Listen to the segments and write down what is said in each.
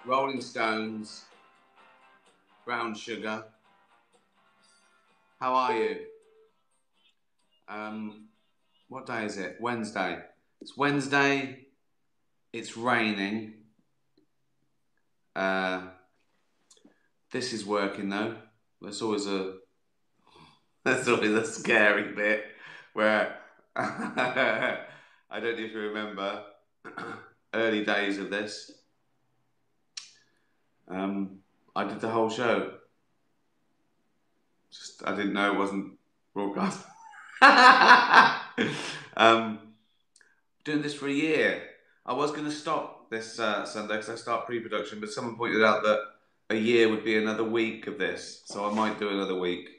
Rolling Stones, Brown Sugar. How are you? Um, what day is it? Wednesday. It's Wednesday. It's raining. Uh, this is working though. There's always a there's always a scary bit where I don't know if you remember early days of this. Um, I did the whole show. Just I didn't know it wasn't broadcast. um, doing this for a year. I was going to stop this Sunday because I start pre-production, but someone pointed out that a year would be another week of this, so I might do another week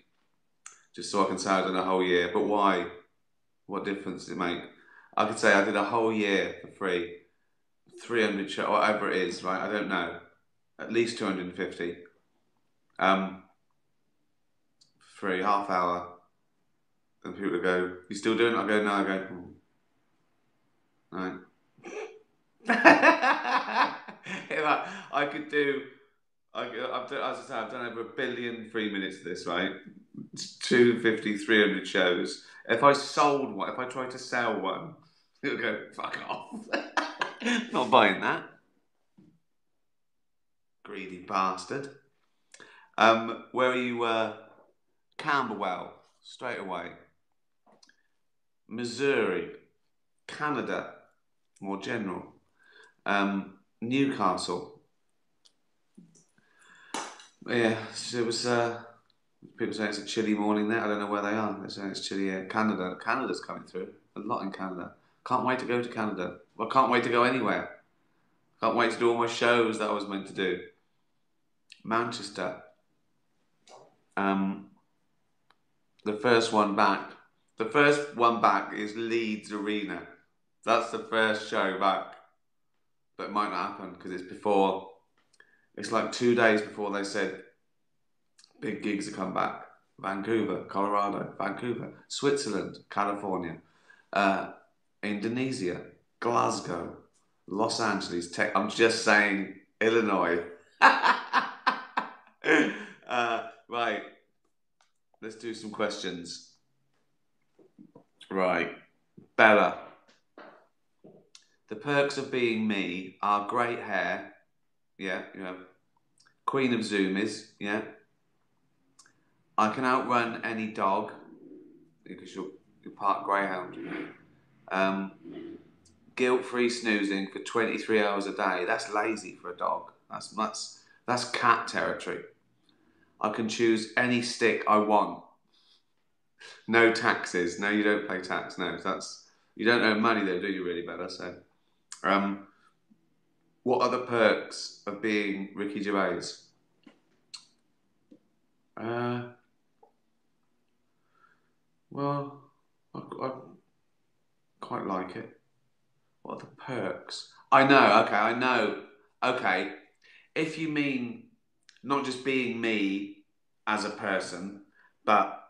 just so I can say I've done a whole year. But why? What difference does it make? I could say I did a whole year for free, 300 show, whatever it is, right? I don't know, at least 250. Um, free half hour, and people would go, "You still doing it?" I go, "No." I go, "Right." If I could do, as I say, I've done over 1 billion 3 minutes of this, right? It's 250, 300 shows. If I sold one, if I tried to sell one, it would go, fuck off. Not buying that. Greedy bastard. Where are you, Camberwell, straight away. Missouri, Canada, more general. Newcastle. Yeah, so it was. People say it's a chilly morning there. I don't know where they are. They're saying it's chilly here. Canada. Canada's coming through. A lot in Canada. Can't wait to go to Canada. Well, can't wait to go anywhere. Can't wait to do all my shows that I was meant to do. Manchester. Um, the first one back. The first one back is Leeds Arena. That's the first show back. But it might not happen because it's before. It's like 2 days before they said big gigs have come back. Vancouver, Colorado, Vancouver, Switzerland, California, Indonesia, Glasgow, Los Angeles, I'm just saying Illinois. Right, let's do some questions. Right, Bella. The perks of being me are great hair. Yeah, you know. Queen of Zoomies. Yeah. I can outrun any dog because you're part greyhound. Um, Guilt-free snoozing for 23 hours a day. That's lazy for a dog. That's cat territory. I can choose any stick I want. No taxes. No, you don't pay tax. No, that's you don't earn money though, do you? Really better. So, um, what are the perks of being Ricky Gervais? Uh, well, I quite like it. What are the perks? I know. Okay, I know. Okay, if you mean not just being me as a person, but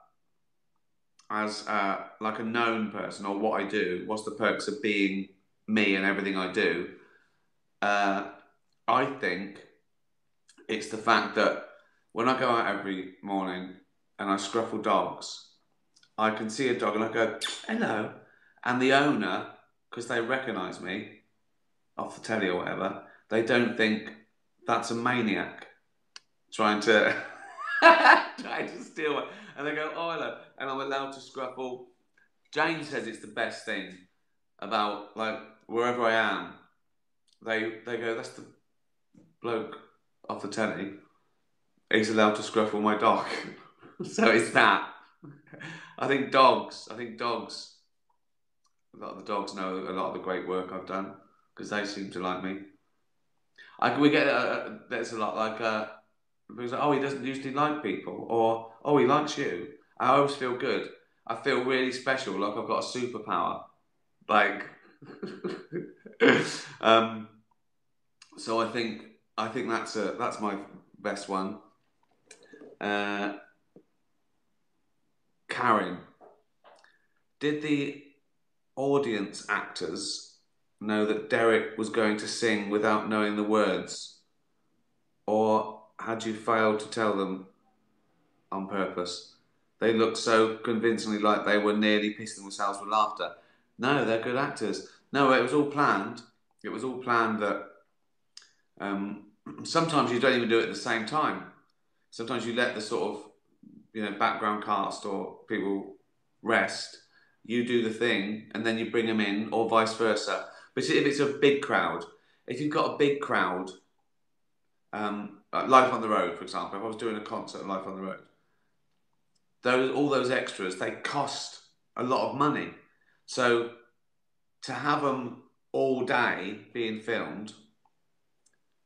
as like a known person or what I do, what's the perks of being me and everything I do? Uh, I think it's the fact that when I go out every morning and I scruffle dogs, I can see a dog and I go, hello. And the owner, because they recognise me off the telly or whatever, they don't think that's a maniac trying to trying to steal one. And they go, oh hello, and I'm allowed to scruffle. Jane says it's the best thing about like wherever I am. They go, that's the bloke off the telly. He's allowed to scruffle my dog. So it's that. I think dogs. I think dogs. A lot of the dogs know a lot of the great work I've done because they seem to like me. We get there's a lot like people say, oh, he doesn't usually like people, or oh, he likes you. I always feel good. I feel really special, like I've got a superpower. Like, um, so I think that's my best one. Uh, Karen, did the audience actors know that Derek was going to sing without knowing the words? or had you failed to tell them on purpose? They looked so convincingly like they were nearly pissing themselves with laughter. No, they're good actors. No, it was all planned. It was all planned that um, sometimes you don't even do it at the same time. Sometimes you let the sort of background cast or people rest. You do the thing, and then you bring them in, or vice versa. But if it's a big crowd, if you've got a big crowd, like Life on the Road, for example, if I was doing a concert at Life on the Road, all those extras, they cost a lot of money. So to have them all day being filmed,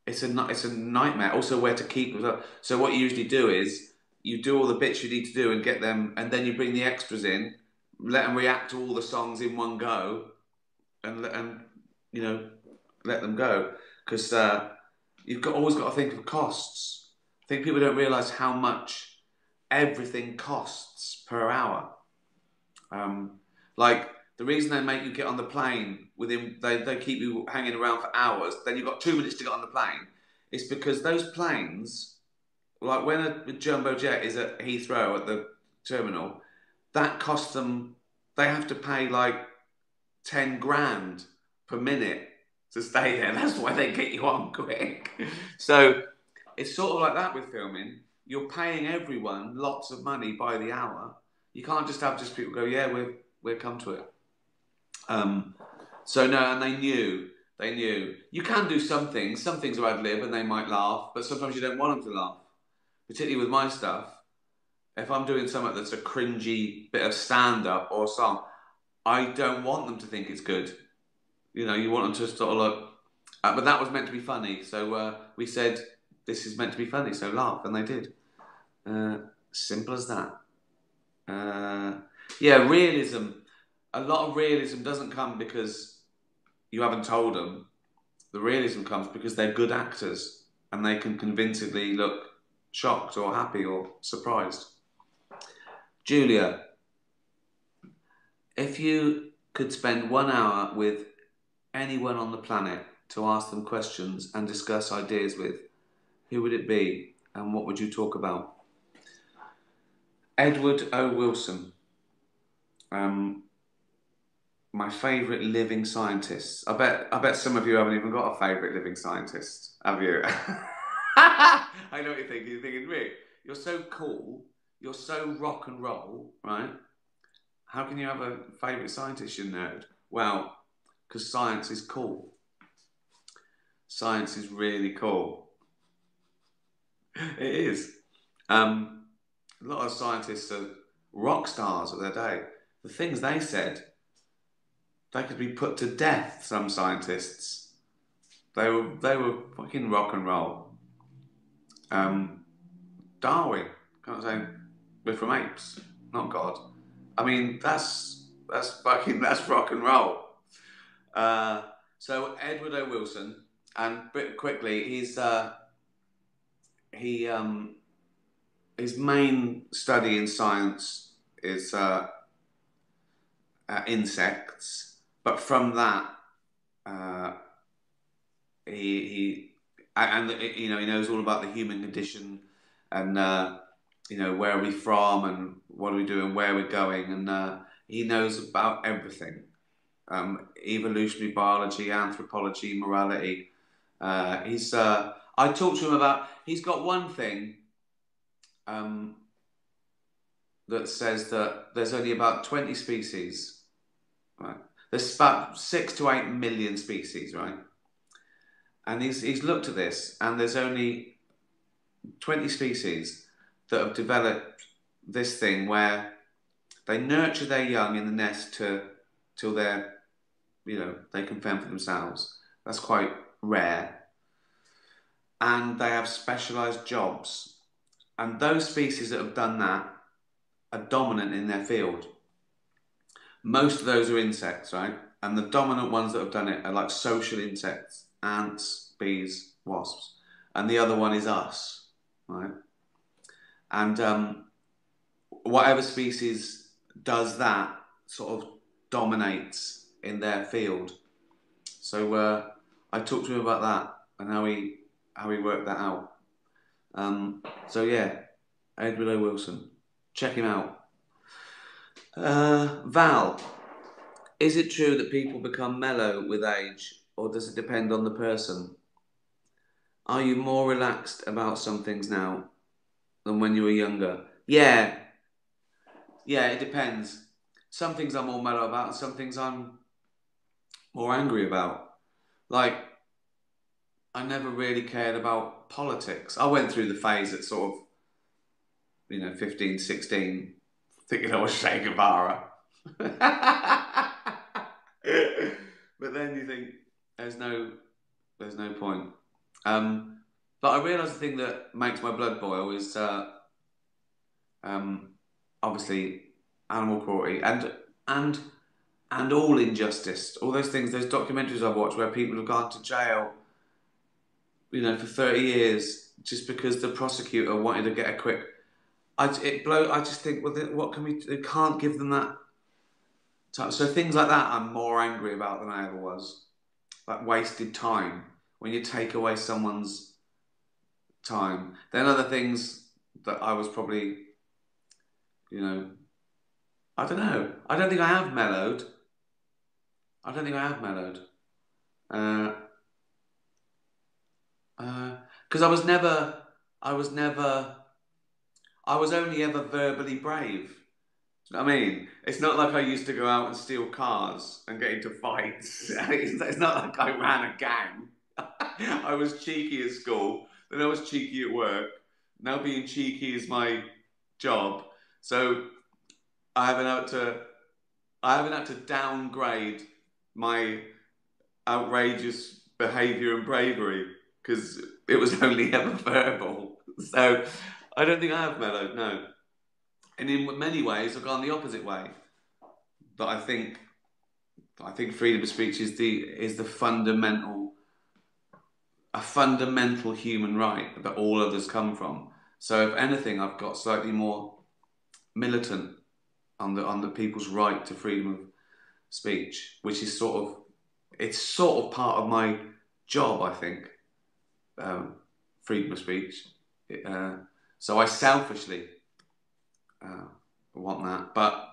it's a nightmare. Also, where to keep them. So what you usually do is you do all the bits you need to do and get them, and then you bring the extras in, let them react to all the songs in one go, and let them go, because you've always got to think of costs. I think people don't realise how much everything costs per hour. Like the reason they make you get on the plane they keep you hanging around for hours. Then you've got 2 minutes to get on the plane. It's because those planes, like when a jumbo jet is at Heathrow at the terminal, that costs them. They have to pay like 10 grand per minute to stay there. That's why they get you on quick. So it's sort of like that with filming. You're paying everyone lots of money by the hour. You can't just have people go, yeah, we'll come to it. So no, and they knew. You can do some things. Some things are ad lib and they might laugh, but sometimes you don't want them to laugh. Particularly with my stuff, if I'm doing something that's a cringy bit of stand-up or song, I don't want them to think it's good. You want them to sort of look. But that was meant to be funny, so we said this is meant to be funny, so laugh, and they did. Simple as that. Yeah, realism. A lot of realism doesn't come because you haven't told them. The realism comes because they're good actors and they can convincingly look shocked or happy or surprised. Julia, if you could spend 1 hour with anyone on the planet to ask them questions and discuss ideas with, who would it be and what would you talk about? Edward O. Wilson. My favourite living scientist. I bet some of you haven't even got a favourite living scientist, have you? I know what you're thinking. You're thinking, Rick, you're so cool, you're so rock and roll, right? How can you have a favourite scientist, you nerd? Well, because science is cool. Science is really cool. It is. A lot of scientists are rock stars of their day. The things they said, they could be put to death, some scientists. They were fucking rock and roll. Darwin, can't say we're from apes, not God. I mean, that's rock and roll. So Edward O. Wilson, and quickly, his main study in science is insects, but from that, he he knows all about the human condition and where are we from and what are we doing, where we're going, and he knows about everything. Evolutionary biology, anthropology, morality. I talked to him about. He's got one thing that says that there's only about 20 species. Right? There's about 6 to 8 million species, right? And he's looked at this, and there's only 20 species that have developed this thing where they nurture their young in the nest till they're, they can fend for themselves. That's quite rare. And they have specialised jobs. And those species that have done that are dominant in their field. Most of those are insects, right? And the dominant ones that have done it are like social insects, ants, bees, wasps. And the other one is us, right? And whatever species does that sort of dominates in their field. So I talked to him about that and how he worked that out. So yeah, Edward O. Wilson. Check him out. Val, is it true that people become mellow with age, or does it depend on the person? Are you more relaxed about some things now than when you were younger? Yeah, yeah, it depends. Some things I'm more mellow about, and some things I'm more angry about. Like, I never really cared about politics. I went through the phase at sort of, 15, 16, thinking I was Che Guevara. But then you think, there's no, there's no point. But I realise the thing that makes my blood boil is um, obviously animal cruelty and and all injustice, all those things, those documentaries I've watched where people have gone to jail, for 30 years just because the prosecutor wanted to get a quick. I just think, well, what can we? They can't give them that time. So things like that, I'm more angry about than I ever was. Like wasted time when you take away someone's time. Then other things that I was probably, I don't know. I don't think I have mellowed. I don't think I have mellowed. Uh, because I was never, I was only ever verbally brave. Do you know what I mean? It's not like I used to go out and steal cars and get into fights. It's not like I ran a gang. I was cheeky at school, then I was cheeky at work. Now being cheeky is my job. So I haven't had to, I haven't had to downgrade my outrageous behaviour and bravery because it was only ever verbal. So I don't think I have mellowed, no. And in many ways, I've gone the opposite way. That I think freedom of speech is the a fundamental human right that all others come from. So if anything, I've got slightly more militant on the people's right to freedom of speech, which is it's sort of part of my job, I think. Freedom of speech. So I selfishly want that, but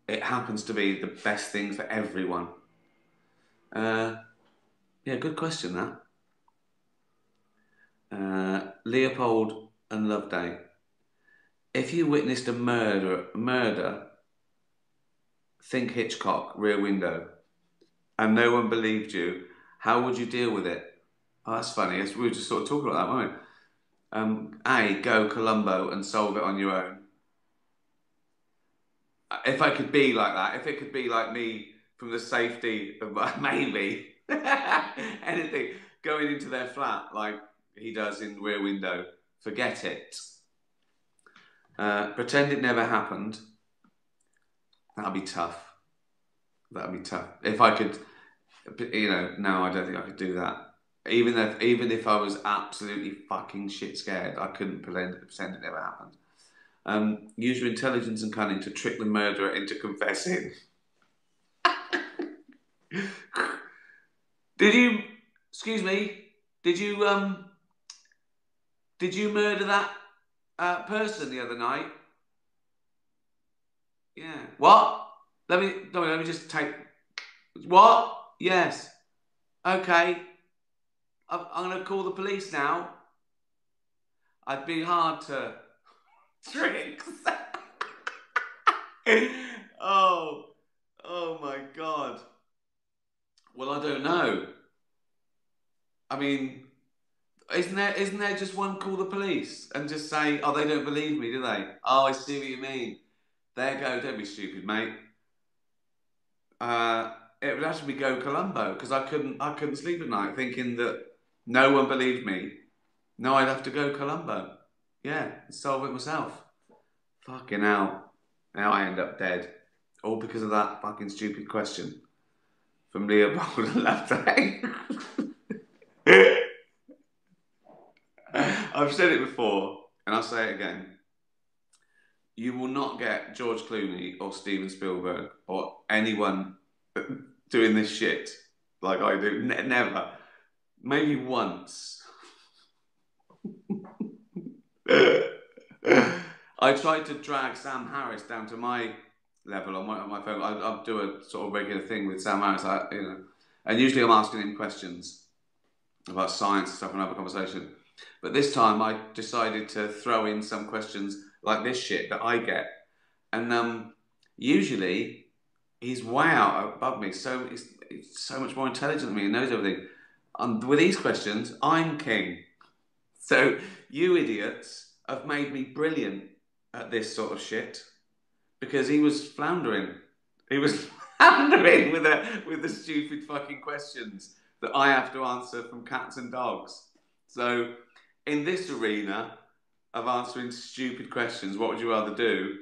it happens to be the best thing for everyone. Yeah, good question that. Leopold and Loveday. If you witnessed a murder, think Hitchcock, Rear Window, and no one believed you, how would you deal with it? Oh, that's funny. We were just sort of talking about that, weren't we? Go Columbo and solve it on your own. If I could be like that, if it could be like me from the safety of maybe anything, going into their flat like he does in Rear Window, forget it. Pretend it never happened. That'd be tough. That'd be tough. If I could, no, I don't think I could do that. Even if I was absolutely fucking shit scared, I couldn't pretend it never happened. Use your intelligence and cunning to trick the murderer into confessing. Did you? Excuse me. Did you? Did you murder that person the other night? Yeah. What? Let me just take. What? Yes. Okay. I'm going to call the police now. I'd be hard to trick. Oh, oh my God. Well, I don't know. I mean, isn't there just one call the police and just say, oh, they don't believe me, do they? Oh, I see what you mean. There you go. Don't be stupid, mate. It would actually go Columbo because I couldn't sleep at night thinking that no one believed me. No, I'd have to go Columbo. Yeah, solve it myself. Fucking hell. Now I end up dead. All because of that fucking stupid question from Leopold and Latte. I've said it before, and I'll say it again. You will not get George Clooney or Steven Spielberg or anyone doing this shit like I do. Never. Maybe once. I tried to drag Sam Harris down to my level on my phone. I do a sort of regular thing with Sam Harris, and usually I'm asking him questions about science and stuff and have a conversation. But this time I decided to throw in some questions like this shit that I get, and usually he's way out above me. So he's so much more intelligent than me and knows everything. With these questions, I'm king. So you idiots have made me brilliant at this sort of shit because he was floundering. He was floundering with the stupid fucking questions that I have to answer from cats and dogs. So in this arena of answering stupid questions, what would you rather do?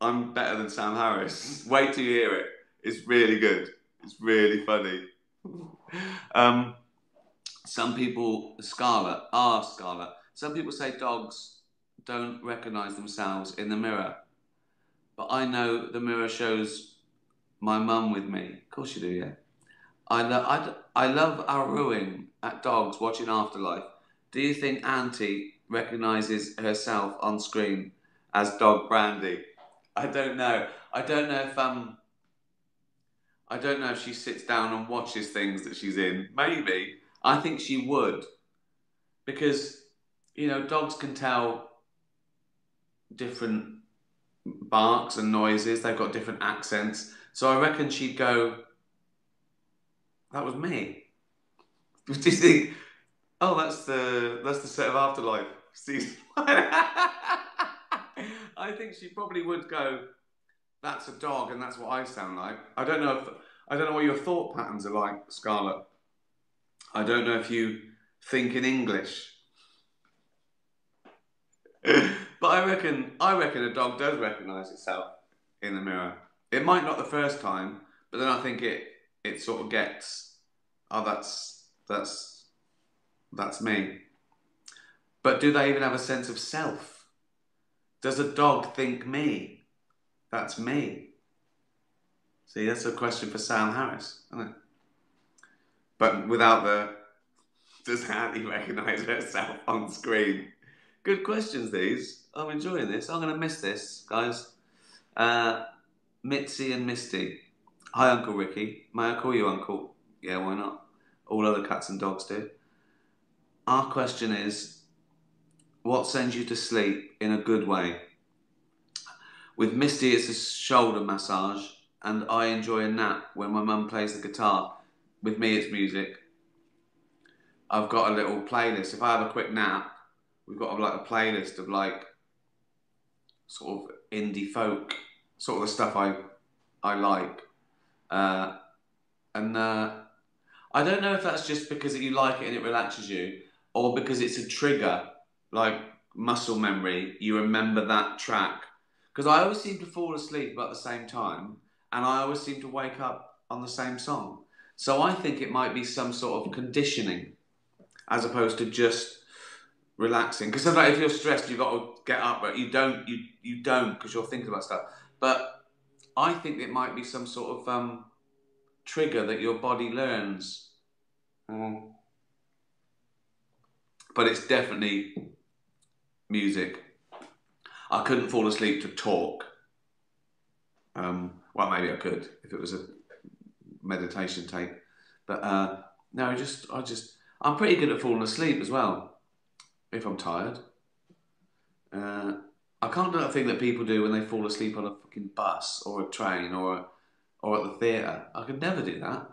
I'm better than Sam Harris. Wait till you hear it. It's really good. It's really funny. Some people, Scarlet. Some people say dogs don't recognise themselves in the mirror. But I know the mirror shows my mum with me. Of course you do, yeah. I love arrooing at dogs watching Afterlife. Do you think Auntie recognises herself on screen as Dog Brandy? I don't know. I don't know if she sits down and watches things that she's in. Maybe. I think she would. Because, dogs can tell different barks and noises. They've got different accents. So I reckon she'd go, that was me. Do you think, oh, that's the set of Afterlife. I think she probably would go, that's a dog and that's what I sound like. I don't know what your thought patterns are like, Scarlett. I don't know if you think in English. But I reckon a dog does recognise itself in the mirror. It might not the first time, but then I think it sort of gets, oh, that's me. But do they even have a sense of self? Does a dog think me? That's me. See, that's a question for Sam Harris, isn't it? But without does Annie recognise herself on screen? Good questions, these. I'm enjoying this. I'm going to miss this, guys. Mitzi and Misty. Hi, Uncle Ricky. May I call you Uncle? Yeah, why not? All other cats and dogs do. Our question is, what sends you to sleep in a good way? With Misty, it's a shoulder massage, and I enjoy a nap when my mum plays the guitar. With me, it's music. I've got a little playlist. If I have a quick nap, we've got like a playlist of like sort of indie folk, sort of the stuff I like. And I don't know if that's just because you like it and it relaxes you, or because it's a trigger, like muscle memory. You remember that track. Because I always seem to fall asleep at the same time, and I always seem to wake up on the same song. So I think it might be some sort of conditioning, as opposed to just relaxing. Because sometimes if you're stressed, you've got to get up, but you don't because you're thinking about stuff. But I think it might be some sort of trigger that your body learns. But it's definitely music. I couldn't fall asleep to talk. Well, maybe I could if it was a meditation tape. But no, I'm pretty good at falling asleep as well, if I'm tired. I can't do that thing that people do when they fall asleep on a fucking bus or a train or at the theatre. I could never do that.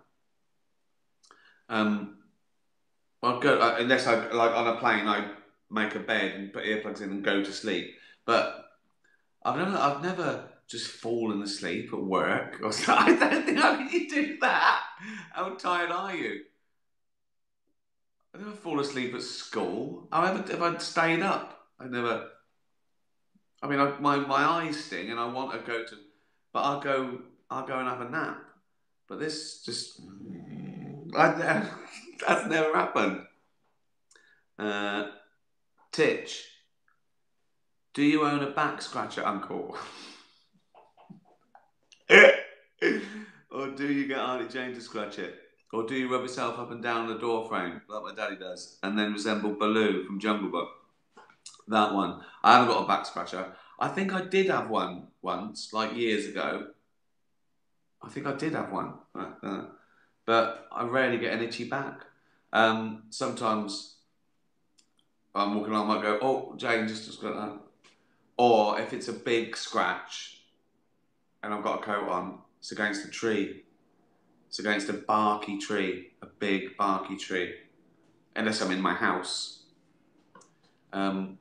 Well, unless I like on a plane, I make a bed and put earplugs in and go to sleep. But I've never just fallen asleep at work or something. I don't think how can you do that? How tired are you? I never fall asleep at school. If I'd stayed up, I never. I mean, my eyes sting and I want to go to, but I'll go and have a nap. But this just, that's never happened. Titch, do you own a back scratcher, Uncle? Or do you get Auntie Jane to scratch it? Or do you rub yourself up and down the door frame like my daddy does, and then resemble Baloo from Jungle Book? That one. I haven't got a back scratcher. I think I did have one once, like years ago. I think I did have one. But I rarely get an itchy back. Sometimes I'm walking along, I might go, oh, Jane, just got that. Or if it's a big scratch and I've got a coat on, it's against a tree. It's against a barky tree, a big barky tree. Unless I'm in my house. And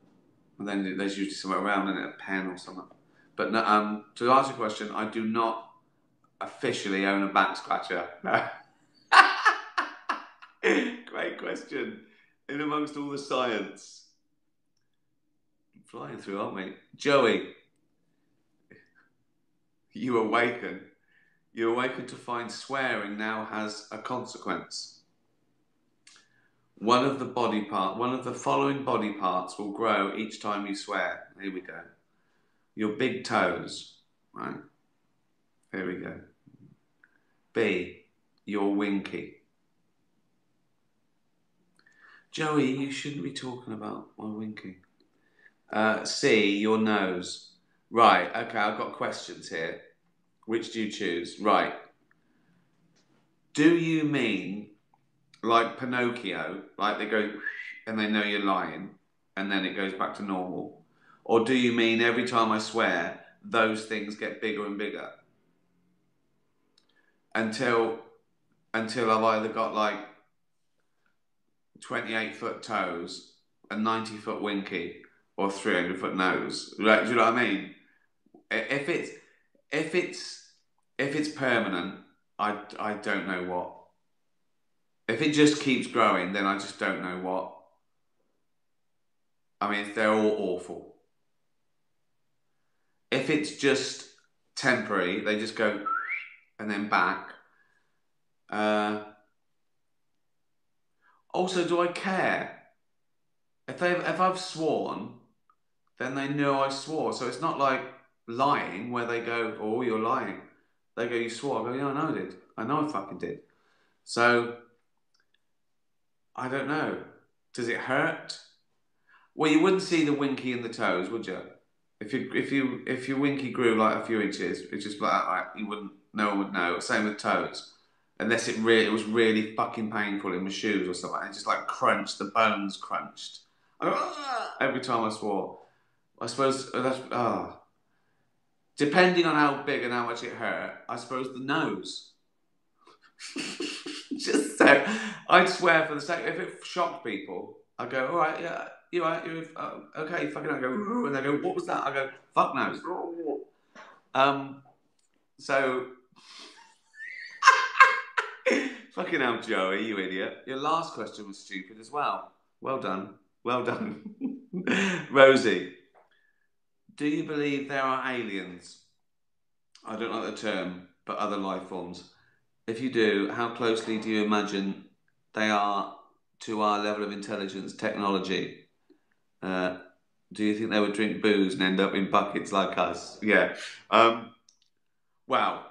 then there's usually somewhere around in it, a pen or something. But no, to answer your question, I do not officially own a back scratcher. No. Great question. In amongst all the science. Flying through, aren't we? Joey, you awaken. You awaken to find swearing now has a consequence. One of the following body parts will grow each time you swear. Here we go. Your big toes, right? Here we go. B, your winky. Joey, you shouldn't be talking about my winky. C, your nose. Right, okay, I've got questions here. Which do you choose? Right. Do you mean like Pinocchio, like they go and they know you're lying and then it goes back to normal? Or do you mean every time I swear, those things get bigger and bigger? Until I've either got like 28-foot toes, a 90-foot winky, or 300-foot nose. Right? Do you know what I mean? If it's permanent, I don't know what. If it just keeps growing, then I just don't know what. I mean, they're all awful. If it's just temporary, they just go and then back. Also, do I care? If I've sworn, then they know I swore. So it's not like lying where they go, oh, you're lying. They go, you swore. I go, yeah, I know I did. I know I fucking did. So I don't know. Does it hurt? Well, you wouldn't see the winky in the toes, would you? If your winky grew like a few inches, it's just like you wouldn't. No one would know. Same with toes, unless it was really fucking painful in my shoes or something. It just like crunched, the bones crunched. Every time I swore. I suppose that's depending on how big and how much it hurt. I suppose the nose. Just so I'd swear for the sake. If it shocked people, I'd go, all right, yeah, you're right, you're okay, fucking. I go, and they go, what was that? I go, fuck knows. So fucking hell, Joey, you idiot. Your last question was stupid as well. Well done, well done, Rosie. Do you believe there are aliens? I don't like the term, but other life forms. If you do, how closely do you imagine they are to our level of intelligence, technology? Do you think they would drink booze and end up in buckets like us? Yeah. Wow.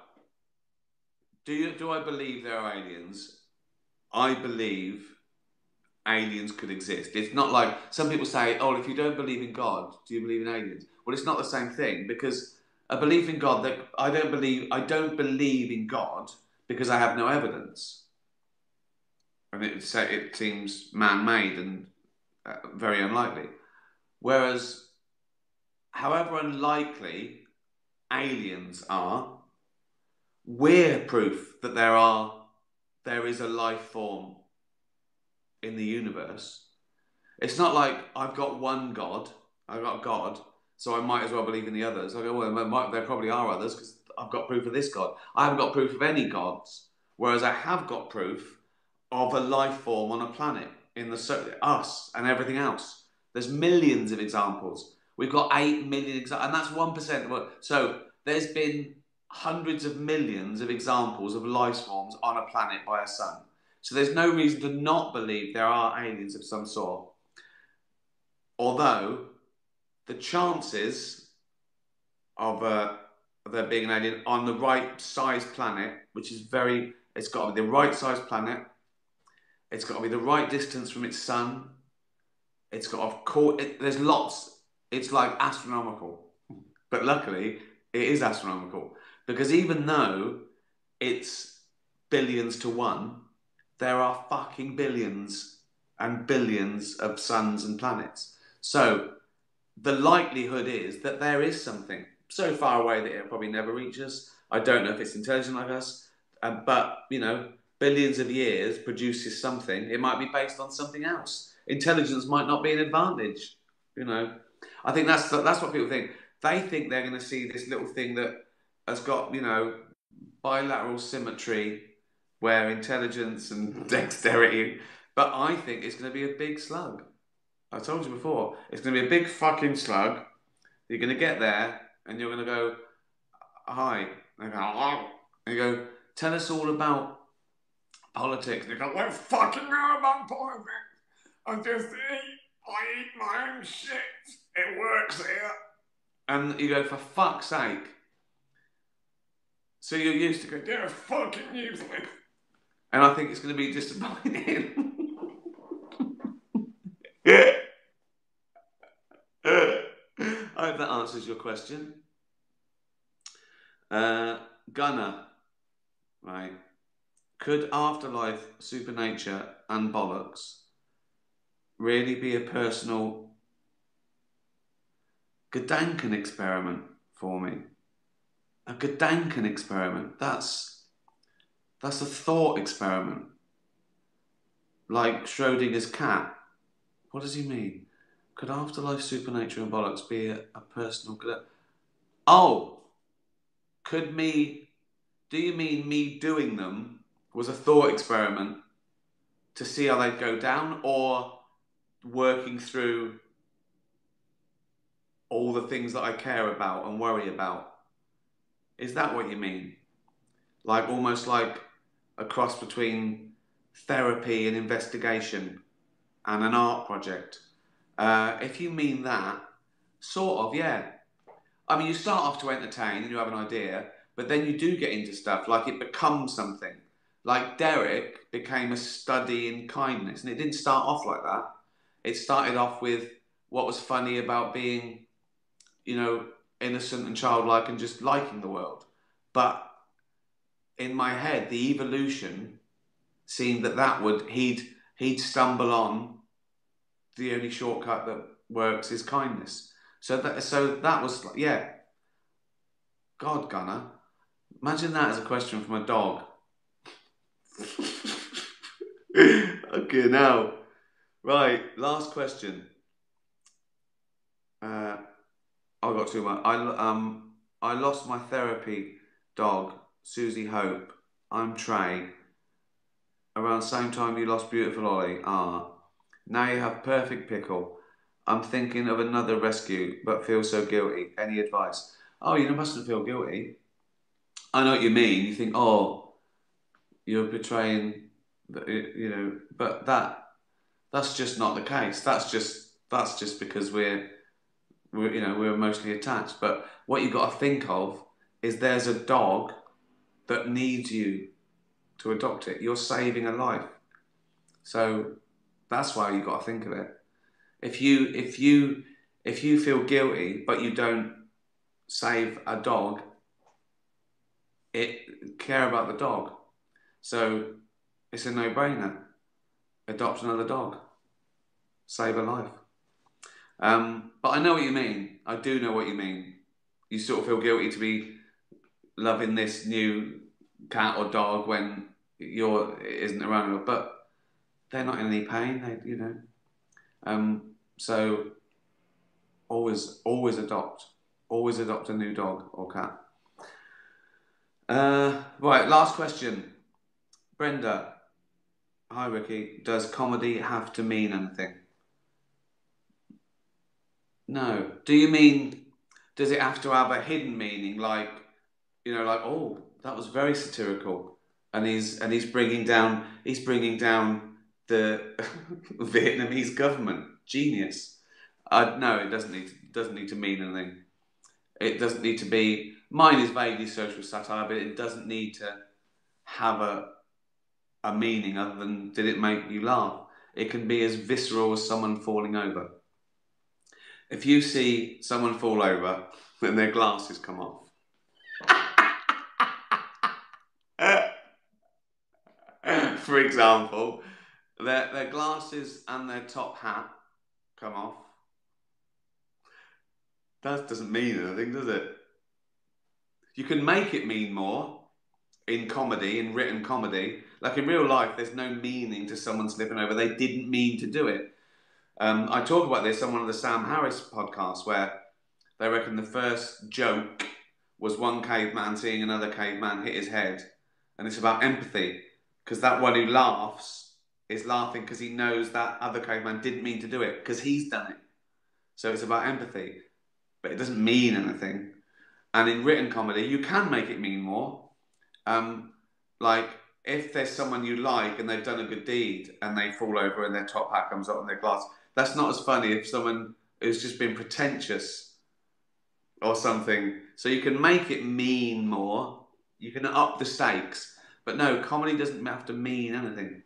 Do I believe there are aliens? I believe aliens could exist. It's not like some people say, oh, if you don't believe in God, do you believe in aliens? Well, it's not the same thing, because a belief in God, that I don't believe in God because I have no evidence. And it seems man-made and very unlikely. Whereas, however unlikely aliens are, we're proof that there is a life form in the universe. It's not like I've got one God, I've got God, so I might as well believe in the others. I go, well, there probably are others because I've got proof of this God. I haven't got proof of any gods, whereas I have got proof of a life form on a planet, in us and everything else. There's millions of examples. We've got 8 million examples, and that's 1%. So there's been hundreds of millions of examples of life forms on a planet by a sun. So there's no reason to not believe there are aliens of some sort. Although the chances of there being an alien on the right size planet, which is it's got to be the right size planet, it's got to be the right distance from its sun, It's got, of course, there's lots. It's like astronomical. But luckily, it is astronomical. Because even though it's billions to one, there are fucking billions and billions of suns and planets. So the likelihood is that there is something so far away that it'll probably never reach us. I don't know if it's intelligent like us, but you know, billions of years produces something. It might be based on something else. Intelligence might not be an advantage. You know, I think that's what people think. They think they're going to see this little thing that has got, you know, bilateral symmetry, where intelligence and dexterity. But I think it's going to be a big slug. I told you before, it's going to be a big fucking slug. You're going to get there and you're going to go, hi. And go, hello. And you go, tell us all about politics. And you go, I don't fucking know about politics. I eat my own shit. It works here. And you go, for fuck's sake. So you're used to go, they're fucking useless. And I think it's going to be disappointing. I hope that answers your question. Gunner, right? Could afterlife, supernature, and bollocks really be a personal Gedanken experiment for me? A Gedanken experiment. That's a thought experiment. Like Schrodinger's cat. What does he mean? Could afterlife, supernature, and bollocks be a personal... Oh! Do you mean me doing them was a thought experiment to see how they'd go down, or working through all the things that I care about and worry about? Is that what you mean? Like almost like a cross between therapy and investigation and an art project. If you mean that, sort of, yeah. I mean, you start off to entertain and you have an idea, but then you do get into stuff, like it becomes something. Like Derek became a study in kindness, and it didn't start off like that. It started off with what was funny about being, you know, innocent and childlike and just liking the world. But in my head, the evolution seemed that he'd stumble on the only shortcut that works is kindness. So that was, yeah. God, Gunner, imagine that as a question from a dog. Okay, now, right, last question. I got too much. I lost my therapy dog, Susie Hope. I'm Trey. Around the same time you lost beautiful Ollie. Ah. Now you have perfect pickle. I'm thinking of another rescue, but feel so guilty. Any advice? Oh, you mustn't feel guilty. I know what you mean. You think, oh, you're betraying, you know, but that's just not the case. That's just because we're emotionally attached. But what you've got to think of is there's a dog that needs you to adopt it. You're saving a life. So that's why you've got to think of it. If you feel guilty but you don't save a dog, care about the dog. So it's a no-brainer. Adopt another dog. Save a life. But I know what you mean. I do know what you mean. You sort of feel guilty to be loving this new cat or dog when it isn't around, but they're not in any pain. So always adopt a new dog or cat. Right, last question. Brenda, hi Ricky. Does comedy have to mean anything? No. Do you mean, does it have to have a hidden meaning, like, oh, that was very satirical, and he's bringing down the Vietnamese government. Genius. No, it doesn't need to mean anything. It doesn't need to be. Mine is vaguely social satire, but it doesn't need to have a meaning other than, did it make you laugh? It can be as visceral as someone falling over. If you see someone fall over and their glasses come off, for example, their glasses and their top hat come off, that doesn't mean anything, does it? You can make it mean more in comedy, in written comedy. Like in real life, there's no meaning to someone slipping over. They didn't mean to do it. I talk about this on one of the Sam Harris podcasts where they reckon the first joke was one caveman seeing another caveman hit his head. And it's about empathy. Because that one who laughs is laughing because he knows that other caveman didn't mean to do it because he's done it. So it's about empathy. But it doesn't mean anything. And in written comedy, you can make it mean more. Like, if there's someone you like and they've done a good deed and they fall over and their top hat comes up on their glass, that's not as funny if someone who's just been pretentious or something. So you can make it mean more. You can up the stakes. But no, comedy doesn't have to mean anything.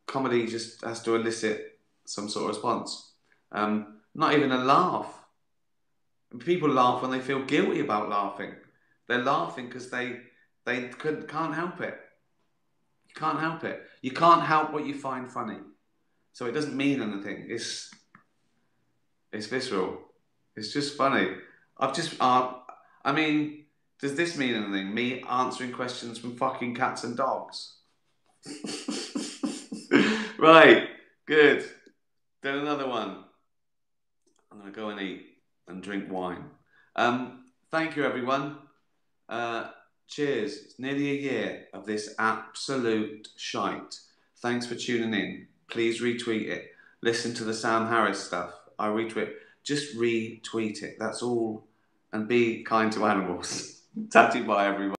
Comedy just has to elicit some sort of response. Not even a laugh. People laugh when they feel guilty about laughing. They're laughing because they can't help it. You can't help it. You can't help what you find funny. So it doesn't mean anything. It's visceral. It's just funny. I mean, does this mean anything? Me answering questions from fucking cats and dogs? Right, good. Do another one. I'm going to go and eat and drink wine. Thank you, everyone. Cheers. It's nearly a year of this absolute shite. Thanks for tuning in. Please retweet it. Listen to the Sam Harris stuff. I retweet. Just retweet it. That's all. And be kind to animals. Tatty bye, everyone.